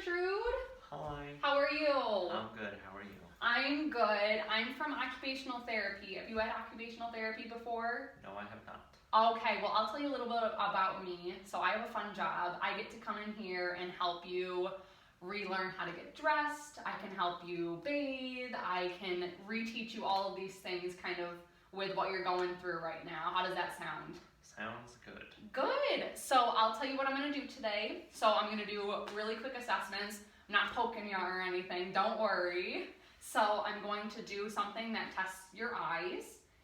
Gertrude. Hi. How are you? I'm good. How are you? I'm good. I'm from occupational therapy. Have you had occupational therapy before? No, I have not. Okay, well, I'll tell you a little bit about me. So I have a fun job. I get to come in here and help you relearn how to get dressed. I can help you bathe. I can reteach you all of these things kind of with what you're going through right now. How does that sound? Sounds good. Good. So I'll tell you what I'm going to do today. So I'm going to do really quick assessments. I'm not poking you or anything. Don't worry. So I'm going to do something that tests your eyes.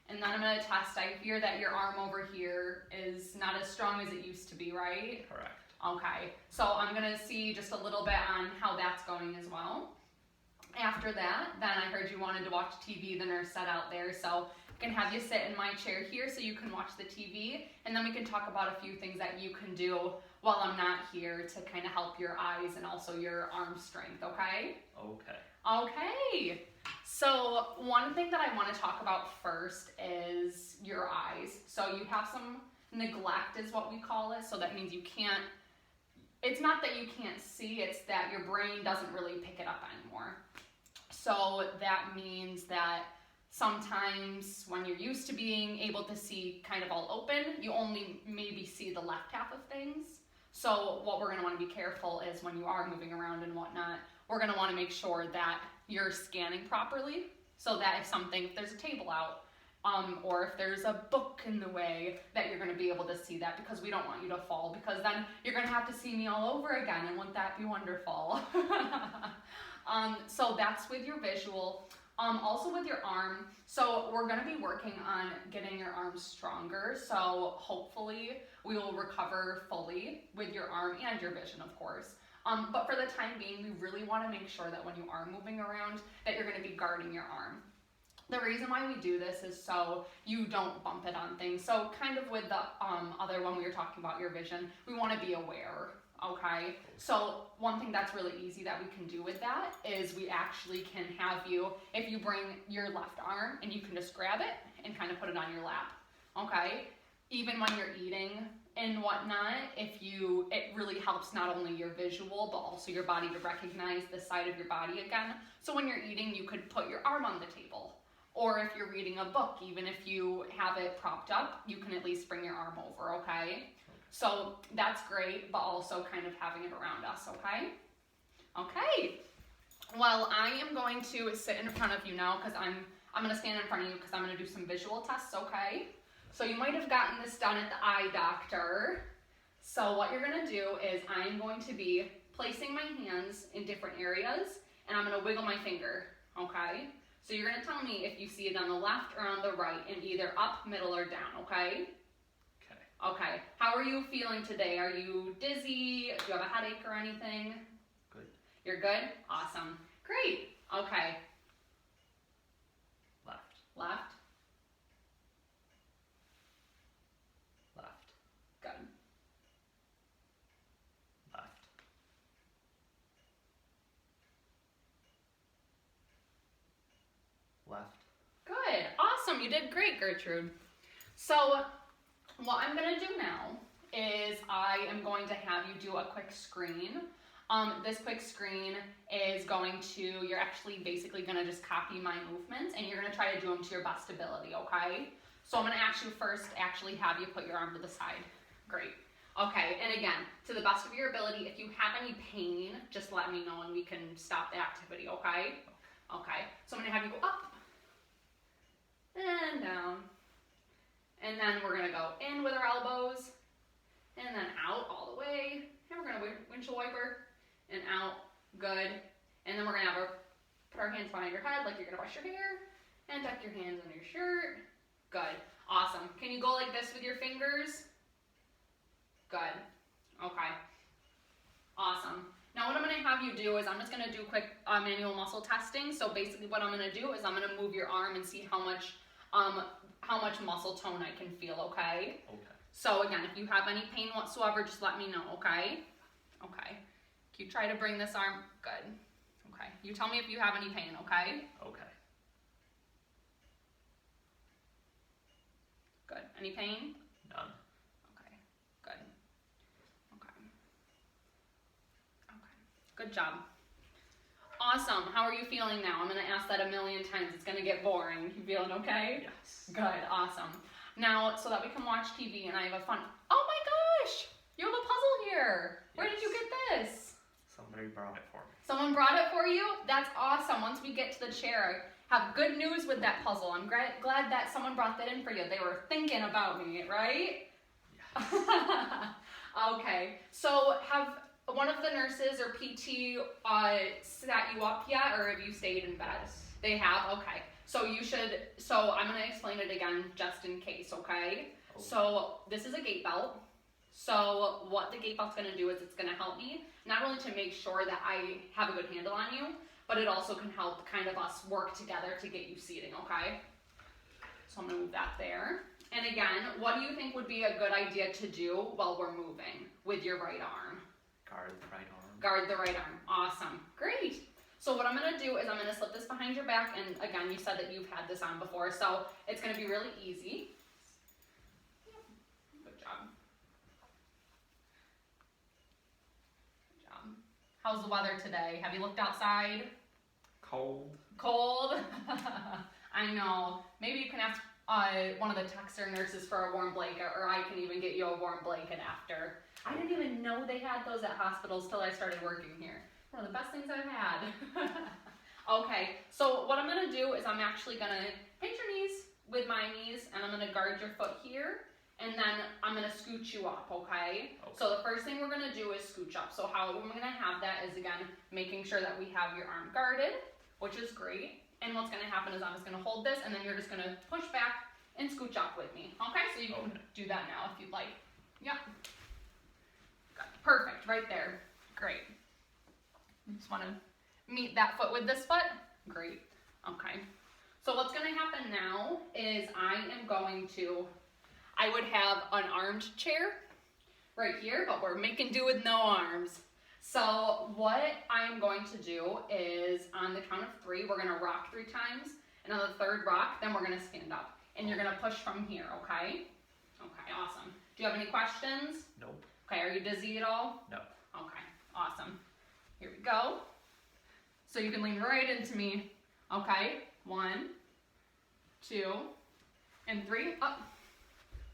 And then I'm going to test, I hear that your arm over here is not as strong as it used to be, right? Correct. Okay. So I'm going to see just a little bit on how that's going as well. After that, then I heard you wanted to watch TV, the nurse said out there. So I can have you sit in my chair here so you can watch the TV, and then we can talk about a few things that you can do while I'm not here to kind of help your eyes and also your arm strength, okay? Okay. Okay. So one thing that I want to talk about first is your eyes. So you have some neglect is what we call it. So that means you can't, it's not that you can't see, it's that your brain doesn't really pick it up anymore. So that means that sometimes when you're used to being able to see kind of all open, you only maybe see the left half of things. So what we're going to want to be careful is when you are moving around and whatnot, we're going to want to make sure that you're scanning properly so that if there's a table out or if there's a book in the way, that you're going to be able to see that, because we don't want you to fall, because then you're going to have to see me all over again, and wouldn't that be wonderful? So that's with your visual. Also with your arm, so we're going to be working on getting your arm stronger, so hopefully we will recover fully with your arm and your vision, of course. But for the time being, we really want to make sure that when you are moving around, that you're going to be guarding your arm. The reason why we do this is so you don't bump it on things. So kind of with the other one we were talking about, your vision, we want to be aware. Okay, so one thing that's really easy that we can do with that is we actually can have you, if you bring your left arm and you can just grab it and kind of put it on your lap, okay? Even when you're eating and whatnot, it really helps not only your visual, but also your body to recognize the side of your body again. So when you're eating, you could put your arm on the table. Or if you're reading a book, even if you have it propped up, you can at least bring your arm over, okay? So that's great, but also kind of having it around us, okay? Okay. Well, I am going to sit in front of you now because I'm going to stand in front of you because I'm going to do some visual tests, okay? So you might have gotten this done at the eye doctor. So what you're going to do is I'm going to be placing my hands in different areas, and I'm going to wiggle my finger, okay? So you're going to tell me if you see it on the left or on the right, and either up, middle, or down, okay? Okay, how are you feeling today? Are you dizzy? Do you have a headache or anything? Good. You're good? Awesome. Great. Okay. Left. Left. Left. Good. Left. Left. Good. Awesome. You did great, Gertrude. So what I'm going to do now is I am going to have you do a quick screen. This quick screen is you're actually basically going to just copy my movements, and you're going to try to do them to your best ability, okay? So I'm going to actually have you put your arm to the side. Great. Okay, and again, to the best of your ability, if you have any pain, just let me know and we can stop the activity, okay? Okay, so I'm going to have you go up and down. And then we're going to go in with our elbows, and then out all the way. And we're going to windshield wiper, and out. Good. And then we're going to put our hands behind your head like you're going to brush your hair, and tuck your hands in your shirt. Good. Awesome. Can you go like this with your fingers? Good. Okay. Awesome. Now what I'm going to have you do is I'm just going to do quick manual muscle testing. So basically what I'm going to do is I'm going to move your arm and see how much muscle tone I can feel, okay? Okay. So again, if you have any pain whatsoever, just let me know, okay? Okay. Can you try to bring this arm? Good. Okay. You tell me if you have any pain, okay? Okay. Good. Any pain? None. Okay. Good. Okay. Okay. Good job. Awesome. How are you feeling now? I'm going to ask that a million times. It's going to get boring. You feeling okay? Yes. Good. Awesome. Now, so that we can watch TV and I have a fun... Oh my gosh! You have a puzzle here. Where did you get this? Somebody brought it for me. Someone brought it for you? That's awesome. Once we get to the chair, I have good news with that puzzle. I'm glad that someone brought that in for you. They were thinking about me, right? Yes. Okay. So have one of the nurses or PT sat you up yet, or have you stayed in bed? Yes. They have? Okay. So you should, so I'm going to explain it again just in case, okay? Oh. So this is a gait belt. So what the gait belt's going to do is it's going to help me not only to make sure that I have a good handle on you, but it also can help kind of us work together to get you seating, okay? So I'm going to move that there. And again, what do you think would be a good idea to do while we're moving with your right arm? Guard the right arm. Guard the right arm. Awesome. Great. So what I'm going to do is I'm going to slip this behind your back. And again, you said that you've had this on before, so it's going to be really easy. Good job. Good job. How's the weather today? Have you looked outside? Cold. Cold? I know. Maybe you can ask one of the techs or nurses for a warm blanket, or I can even get you a warm blanket after. I didn't even know they had those at hospitals till I started working here. One of the best things I've had. Okay, so what I'm going to do is I'm actually going to pinch your knees with my knees, and I'm going to guard your foot here, and then I'm going to scooch you up, okay? So the first thing we're going to do is scooch up. So how we're going to have that is, again, making sure that we have your arm guarded, which is great. And what's going to happen is I'm just going to hold this, and then you're just going to push back and scooch up with me. Okay, so you can do that now if you'd like. Yep. Good. Perfect, right there. Great. You just want to meet that foot with this foot? Great. Okay. So what's going to happen now is I would have an armed chair right here, but we're making do with no arms. So what I'm going to do is on the count of 3, we're going to rock 3 times. And on the third rock, then we're going to stand up. And you're going to push from here, okay? Okay, awesome. Do you have any questions? Nope. Okay, are you dizzy at all? No. Okay, awesome. Here we go. So you can lean right into me. Okay, 1, 2, and 3. Up.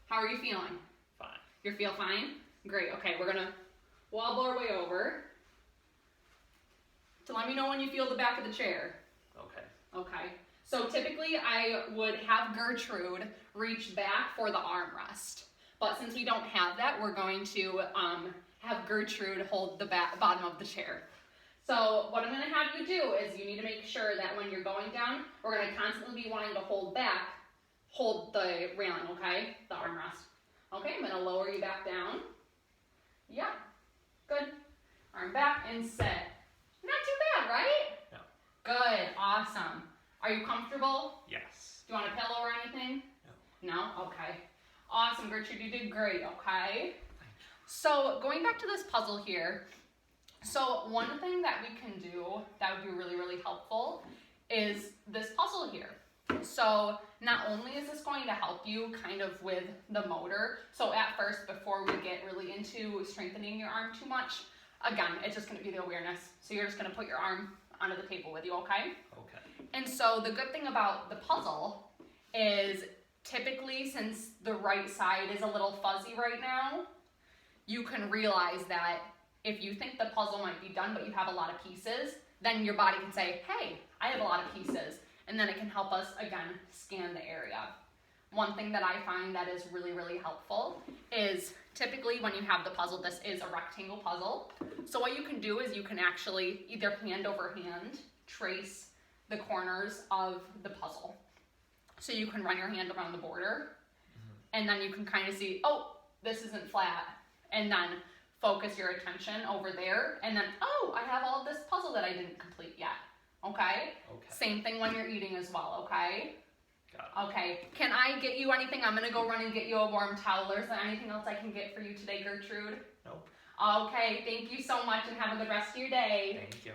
How are you feeling? Fine. You feel fine? Great. Okay, we're going to wobble our way over. So let me know when you feel the back of the chair. Okay. Okay. So typically I would have Gertrude reach back for the armrest. But since we don't have that, we're going to have Gertrude hold the bottom of the chair. So what I'm going to have you do is you need to make sure that when you're going down, we're going to constantly be wanting to hold the railing, okay? The armrest. Okay, I'm going to lower you back down. Yep. Good. Arm back and sit. Not too bad, right? No. Good. Awesome. Are you comfortable? Yes. Do you want a pillow or anything? No. No? Okay. Awesome, Gertrude. You did great, okay? So going back to this puzzle here, so one thing that we can do that would be really, really helpful is this puzzle here. So not only is this going to help you kind of with the motor, so at first, before we get really into strengthening your arm too much, again, it's just going to be the awareness. So you're just going to put your arm onto the table with you, okay? Okay. And so the good thing about the puzzle is typically, since the right side is a little fuzzy right now, you can realize that if you think the puzzle might be done, but you have a lot of pieces, then your body can say, hey, I have a lot of pieces. And then it can help us, again, scan the area. One thing that I find that is really, really helpful is typically when you have the puzzle, this is a rectangle puzzle. So what you can do is you can actually either hand over hand trace the corners of the puzzle. So you can run your hand around the border, and then you can kind of see, oh, this isn't flat, and then focus your attention over there, and then, oh, I have all this puzzle that I didn't complete yet. Okay? Okay. Same thing when you're eating as well, okay? Got it. Okay. Can I get you anything? I'm going to go run and get you a warm towel. Is there anything else I can get for you today, Gertrude? Nope. Okay. Thank you so much, and have a good rest of your day. Thank you.